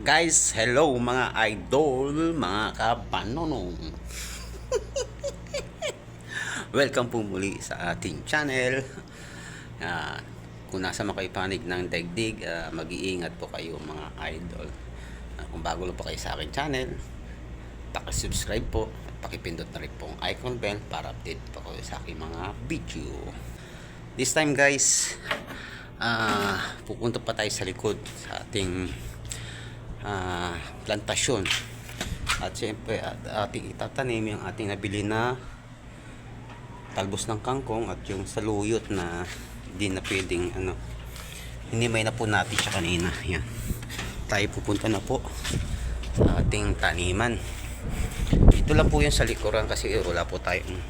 Guys, hello mga idol, mga kapanonong. Welcome po muli sa ating channel. Ah, kung nasa makaipanig ng daigdig, mag-iingat po kayo mga idol. Kung bago lang po kayo sa aking channel, paki-subscribe po at pakipindot na rin po ang icon bell para update po kayo sa aking mga video. This time guys, pupunta pa tayo sa likod sa ating plantasyon. At syempre ating itatanim yung ating nabili na talbos ng kangkong at yung saluyot na hindi na pwedeng hinimay na po natin siya kanina. Yan, tayo pupunta na po sa ating taniman. Ito lang po yung sa likuran kasi wala po tayong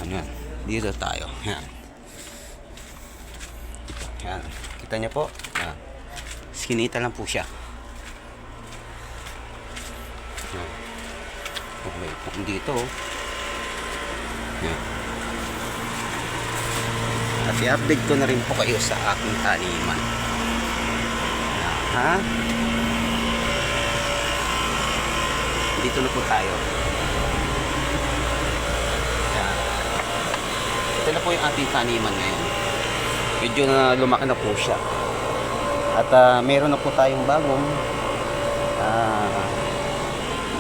yan, dito tayo. Yan, yan, kita niya po, skinita lang po siya. Okay, kung dito yan. At i-update ko na rin po kayo sa aking taniman. Dito na po tayo. Yan. Ito na po yung ating taniman ngayon. Medyo na lumaki na po siya. At meron na po tayong bagong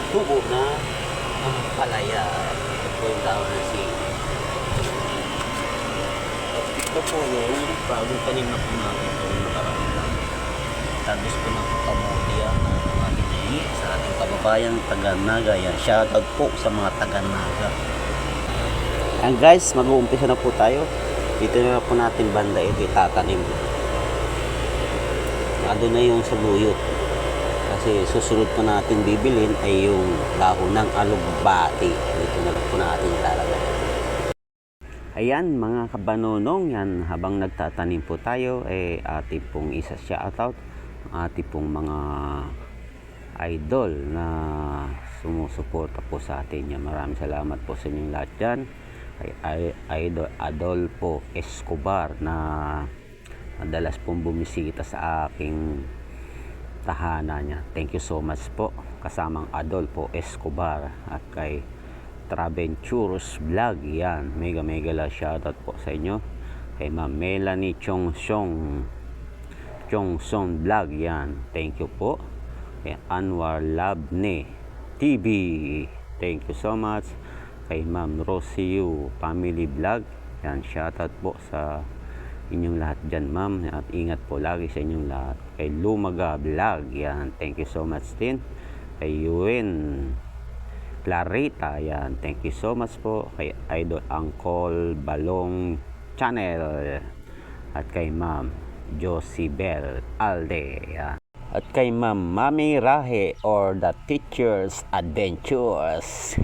tubo na palaya. Ito po yung tawag na ito po yung bagong tanim na po natin itong nakaraan lang. Tapos po ng kamote na ating sa ating kababayan taga-Naga. Yan, shoutout po sa mga taga-Naga. And guys, mag-uumpisa na po tayo. Dito na po natin banda ito itatanim. Ado na yung saluyot. Kasi susunod po natin bibilin ay yung dahon ng alugbati. Dito na po natin ilalagay. Ayan mga kabanonong, yan habang nagtatanim po tayo ating pong isa shoutout ating pong mga idol na sumusuporta po sa atin. Yan, maraming salamat po sa inyong lahat dyan. Idol Adolfo Escobar na madalas pong bumisita sa aking tahanan niya. Thank you so much po. Kasamang Adolfo Escobar at kay Traventurous Vlog. Yan, mega la shoutout po sa inyo. Kay Ma'am Melanie Chongsong Vlog. Yan, thank you po. Kay Anwar Labne TV, thank you so much. Kay Ma'am Rosiu Family Vlog. Yan, shoutout po sa inyong lahat dyan ma'am. At ingat po lagi sa inyong lahat. Kay Lumaga Vlog. Yan, thank you so much din. Kay Yuen Clarita, yan, thank you so much po. Kay Idol Uncle Balong Channel at kay Ma'am Josibel Alde, yan. At kay Ma'am Mami Rahe or the Teacher's Adventures.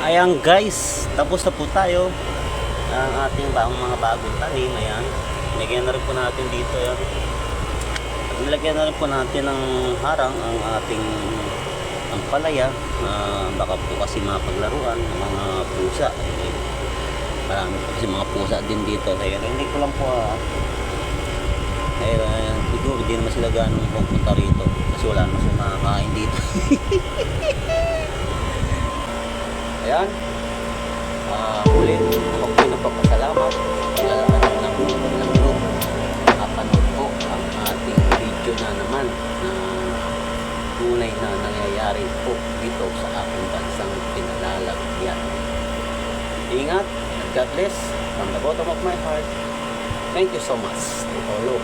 Ayan guys, tapos na po tayo ang ating mga bagong tanim. Ayan, nilagyan na rin po natin dito yan. Nilagyan na rin po natin ng harang ang ating palaya. Baka po kasi mapaglaruan ng mga pusa. Marami po kasi mga pusa din dito. Kaya hindi ko lang po siguro hindi naman sila ganong pupunta rito kasi wala naman sila nakakain dito. Ayan, ulit ako po nagpapasalamat ng group nakapanood po ang ating video na naman na tunay na nangyayari po dito sa aking bansang pinalalagyan. Ingat, God bless from the bottom of my heart. Thank you so much to follow.